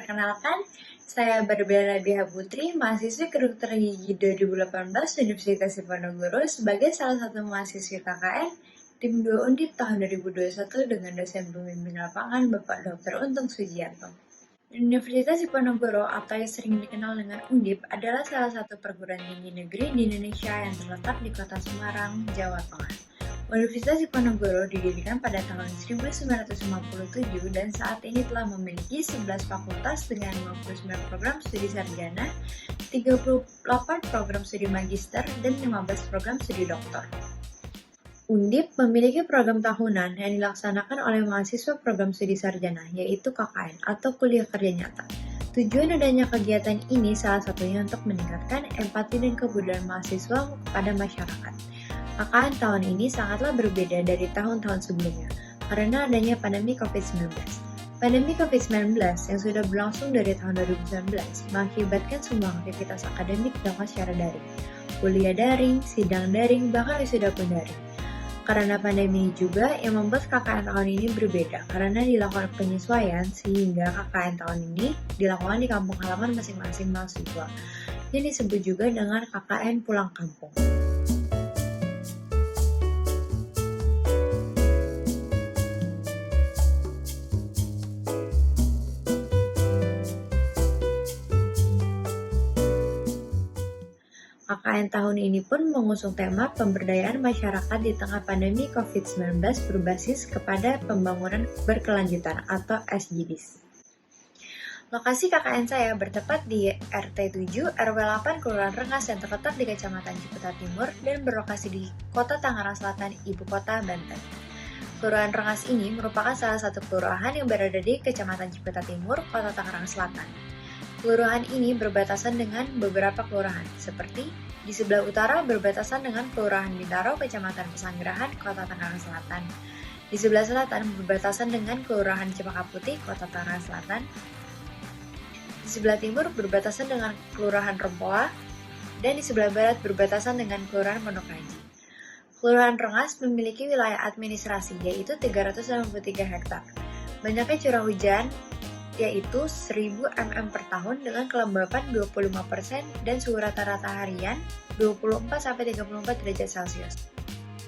Perkenalkan, saya Barbara Biha Putri, mahasiswi Kedokteran Gigi 2018 Universitas Diponegoro sebagai salah satu mahasiswi KKN tim 2 Undip tahun 2021 dengan dosen pembimbing lapangan Bapak Dr. Untung Sujianto. Universitas Diponegoro atau yang sering dikenal dengan Undip adalah salah satu perguruan tinggi negeri di Indonesia yang terletak di kota Semarang, Jawa Tengah. Universitas Diponegoro didirikan pada tahun 1957 dan saat ini telah memiliki 11 fakultas dengan 59 program studi sarjana, 38 program studi magister, dan 15 program studi doktor. Undip memiliki program tahunan yang dilaksanakan oleh mahasiswa program studi sarjana, yaitu KKN atau kuliah kerja nyata. Tujuan adanya kegiatan ini salah satunya untuk meningkatkan empati dan kebudayaan mahasiswa kepada masyarakat. KKN tahun ini sangatlah berbeda dari tahun-tahun sebelumnya karena adanya pandemi COVID-19. Pandemi COVID-19 yang sudah berlangsung dari tahun 2019 mengakibatkan semua aktivitas akademik dilakukan secara daring. Kuliah daring, sidang daring, bahkan wisuda pun daring. Karena pandemi juga yang membuat KKN tahun ini berbeda karena dilakukan penyesuaian sehingga KKN tahun ini dilakukan di kampung halaman masing-masing mahasiswa yang disebut juga dengan KKN pulang kampung. KKN tahun ini pun mengusung tema pemberdayaan masyarakat di tengah pandemi COVID-19 berbasis kepada pembangunan berkelanjutan atau SDGs. Lokasi KKN saya bertepat di RT 7 RW 8 Kelurahan Rengas yang terletak di Kecamatan Ciputat Timur dan berlokasi di Kota Tangerang Selatan, Ibu Kota Banten. Kelurahan Rengas ini merupakan salah satu kelurahan yang berada di Kecamatan Ciputat Timur, Kota Tangerang Selatan. Kelurahan ini berbatasan dengan beberapa kelurahan, seperti di sebelah utara berbatasan dengan Kelurahan Bintaro, Kecamatan Pesanggerahan, Kota Tangerang Selatan. Di sebelah selatan berbatasan dengan Kelurahan Cempaka Putih, Kota Tangerang Selatan. Di sebelah timur berbatasan dengan Kelurahan Rempoa, dan di sebelah barat berbatasan dengan Kelurahan Pondok Ranji. Kelurahan Rengas memiliki wilayah administrasi, yaitu 383 hektar. Banyaknya curah hujan yaitu 1000 mm per tahun dengan kelembapan 25% dan suhu rata-rata harian 24-34 derajat Celcius.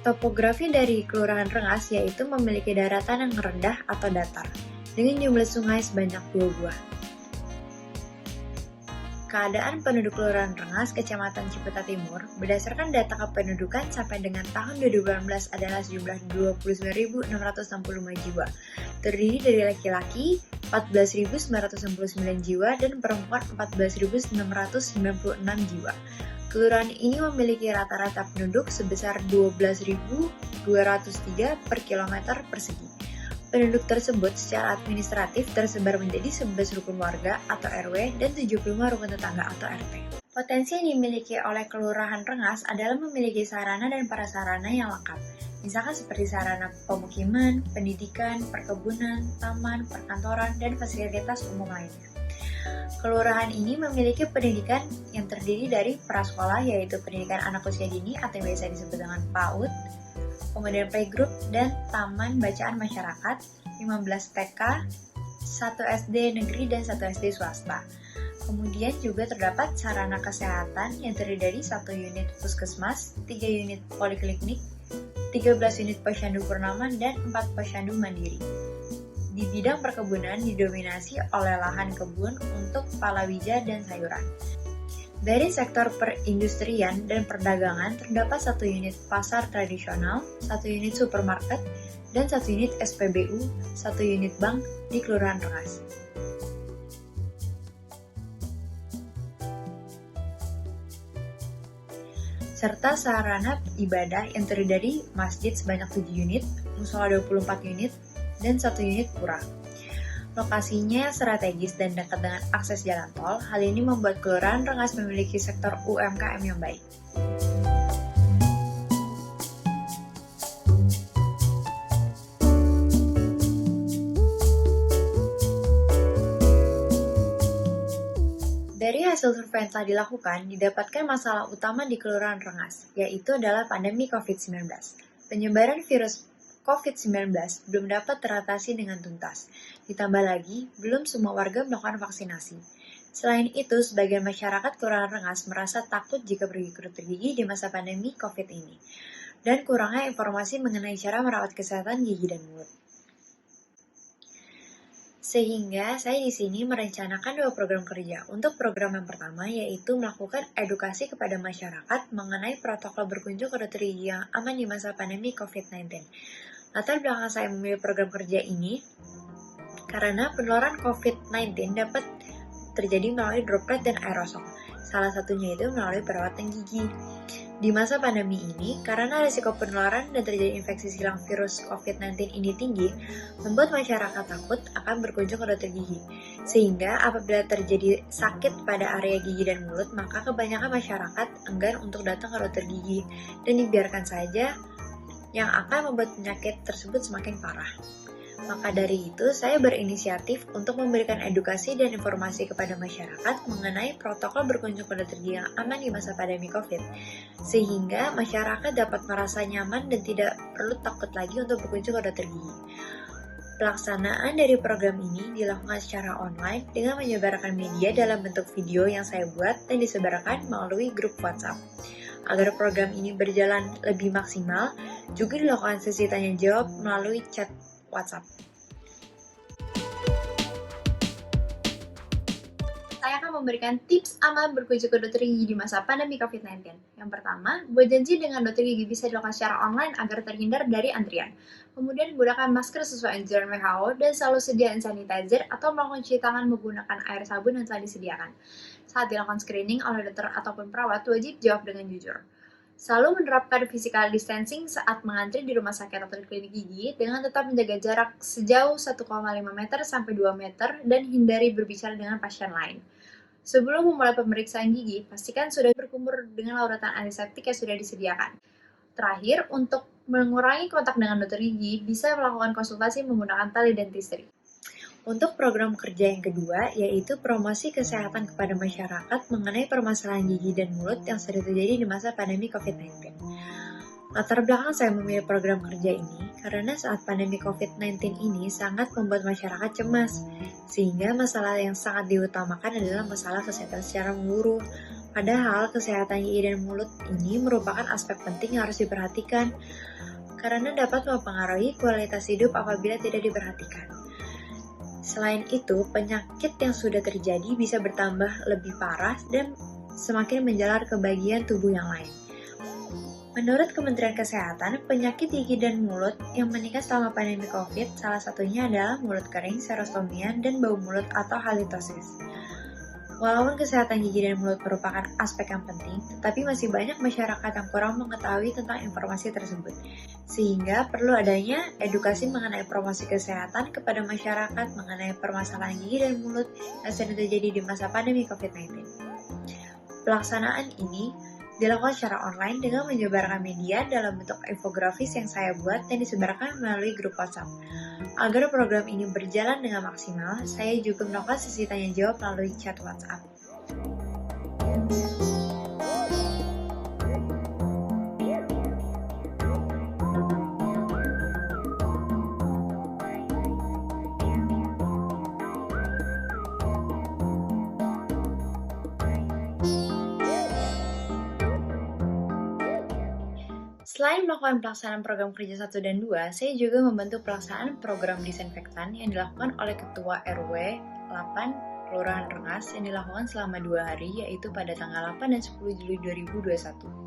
Topografi dari Kelurahan Rengas yaitu memiliki daratan yang rendah atau datar, dengan jumlah sungai sebanyak 2 buah. Keadaan penduduk Kelurahan Rengas, Kecamatan Ciputat Timur, berdasarkan data kependudukan sampai dengan tahun 2018 adalah sejumlah 29.665 jiwa, terdiri dari laki-laki 14.999 jiwa dan perempuan 14.696 jiwa. Kelurahan ini memiliki rata-rata penduduk sebesar 12.203 per kilometer persegi. Penduduk tersebut secara administratif tersebar menjadi 11 rukun warga atau RW dan 75 rukun tetangga atau RT. Potensi yang dimiliki oleh Kelurahan Rengas adalah memiliki sarana dan prasarana yang lengkap, misalkan seperti sarana pemukiman, pendidikan, perkebunan, taman, perkantoran, dan fasilitas umum lainnya. Kelurahan ini memiliki pendidikan yang terdiri dari prasekolah yaitu pendidikan anak usia dini atau yang biasa disebut dengan PAUD, kemudian playgroup dan taman bacaan masyarakat, 15 TK, 1 SD negeri dan 1 SD swasta. Kemudian juga terdapat sarana kesehatan yang terdiri dari 1 unit puskesmas, 3 unit poliklinik, 13 unit posyandu purnama, dan 4 posyandu mandiri. Di bidang perkebunan didominasi oleh lahan kebun untuk palawija dan sayuran. Dari sektor perindustrian dan perdagangan terdapat 1 unit pasar tradisional, 1 unit supermarket, dan 1 unit SPBU, 1 unit bank di Kelurahan Rengas. Serta sarana ibadah yang terdiri dari masjid sebanyak 7 unit, musola 24 unit, dan 1 unit pura. Lokasinya strategis dan dekat dengan akses jalan tol, hal ini membuat Kelurahan Rengas memiliki sektor UMKM yang baik. Dari hasil survei yang telah dilakukan, didapatkan masalah utama di Kelurahan Rengas, yaitu adalah pandemi COVID-19. Penyebaran virus COVID-19 belum dapat teratasi dengan tuntas. Ditambah lagi, belum semua warga melakukan vaksinasi. Selain itu, sebagian masyarakat kurang rengas merasa takut jika pergi ke dokter gigi di masa pandemi COVID ini. Dan kurangnya informasi mengenai cara merawat kesehatan gigi dan mulut. Sehingga saya di sini merencanakan 2 program kerja. Untuk program yang pertama yaitu melakukan edukasi kepada masyarakat mengenai protokol berkunjung ke dokter gigi yang aman di masa pandemi COVID-19. Latar belakang saya memilih program kerja ini karena penularan COVID-19 dapat terjadi melalui droplet dan aerosol. Salah satunya itu melalui perawatan gigi. Di masa pandemi ini, karena risiko penularan dan terjadi infeksi silang virus COVID-19 ini tinggi, membuat masyarakat takut akan berkunjung ke dokter gigi. Sehingga apabila terjadi sakit pada area gigi dan mulut, maka kebanyakan masyarakat enggan untuk datang ke dokter gigi dan dibiarkan saja yang akan membuat penyakit tersebut semakin parah. Maka dari itu, saya berinisiatif untuk memberikan edukasi dan informasi kepada masyarakat mengenai protokol berkunjung ke dokter gigi yang aman di masa pandemi COVID, sehingga masyarakat dapat merasa nyaman dan tidak perlu takut lagi untuk berkunjung ke dokter gigi. Pelaksanaan dari program ini dilakukan secara online dengan menyebarkan media dalam bentuk video yang saya buat dan disebarkan melalui grup WhatsApp. Agar program ini berjalan lebih maksimal, juga dilakukan sesi tanya jawab melalui chat WhatsApp. Saya akan memberikan tips aman berkunjung ke dokter gigi di masa pandemi COVID-19. Yang pertama, buat janji dengan dokter gigi bisa dilakukan secara online agar terhindar dari antrian. Kemudian gunakan masker sesuai anjuran WHO dan selalu sedia hand sanitizer atau melakukan cuci tangan menggunakan air sabun yang telah disediakan. Saat dilakukan screening oleh dokter ataupun perawat, wajib jawab dengan jujur. Selalu menerapkan physical distancing saat mengantri di rumah sakit atau di klinik gigi dengan tetap menjaga jarak sejauh 1,5 meter sampai 2 meter dan hindari berbicara dengan pasien lain. Sebelum memulai pemeriksaan gigi, pastikan sudah berkumur dengan larutan antiseptik yang sudah disediakan. Terakhir, untuk mengurangi kontak dengan dokter gigi, bisa melakukan konsultasi menggunakan teledentistry. Untuk program kerja yang kedua, yaitu promosi kesehatan kepada masyarakat mengenai permasalahan gigi dan mulut yang sering terjadi di masa pandemi COVID-19. Latar belakang saya memilih program kerja ini karena saat pandemi COVID-19 ini sangat membuat masyarakat cemas, sehingga masalah yang sangat diutamakan adalah masalah kesehatan secara menyeluruh. Padahal kesehatan gigi dan mulut ini merupakan aspek penting yang harus diperhatikan, karena dapat mempengaruhi kualitas hidup apabila tidak diperhatikan. Selain itu, penyakit yang sudah terjadi bisa bertambah lebih parah dan semakin menjalar ke bagian tubuh yang lain. Menurut Kementerian Kesehatan, penyakit gigi dan mulut yang meningkat selama pandemi COVID salah satunya adalah mulut kering, xerostomia, dan bau mulut atau halitosis. Walaupun kesehatan gigi dan mulut merupakan aspek yang penting, tetapi masih banyak masyarakat yang kurang mengetahui tentang informasi tersebut. Sehingga perlu adanya edukasi mengenai promosi kesehatan kepada masyarakat mengenai permasalahan gigi dan mulut yang sedang terjadi di masa pandemi COVID-19. Pelaksanaan ini dilakukan secara online dengan menyebarkan media dalam bentuk infografis yang saya buat dan disebarkan melalui grup WhatsApp. Agar program ini berjalan dengan maksimal, saya juga melakukan sesi tanya jawab melalui chat WhatsApp. Selain melakukan pelaksanaan program kerja 1 dan 2, saya juga membantu pelaksanaan program disinfektan yang dilakukan oleh Ketua RW 8 Kelurahan Rengas yang dilakukan selama 2 hari, yaitu pada tanggal 8 dan 10 Juli 2021.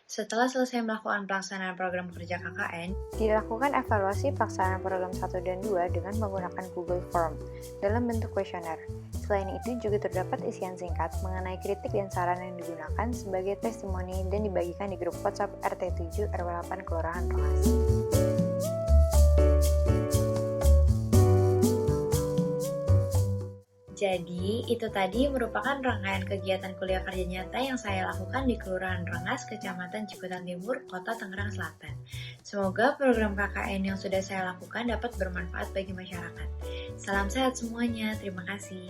Setelah selesai melakukan pelaksanaan program kerja KKN, dilakukan evaluasi pelaksanaan program 1 dan 2 dengan menggunakan Google Form dalam bentuk kuesioner. Selain itu juga terdapat isian singkat mengenai kritik dan saran yang digunakan sebagai testimoni dan dibagikan di grup WhatsApp RT7 RW 8 Kelurahan Rengas. Jadi, itu tadi merupakan rangkaian kegiatan kuliah kerja nyata yang saya lakukan di Kelurahan Rengas, Kecamatan Ciputat Timur, Kota Tangerang Selatan. Semoga program KKN yang sudah saya lakukan dapat bermanfaat bagi masyarakat. Salam sehat semuanya, terima kasih.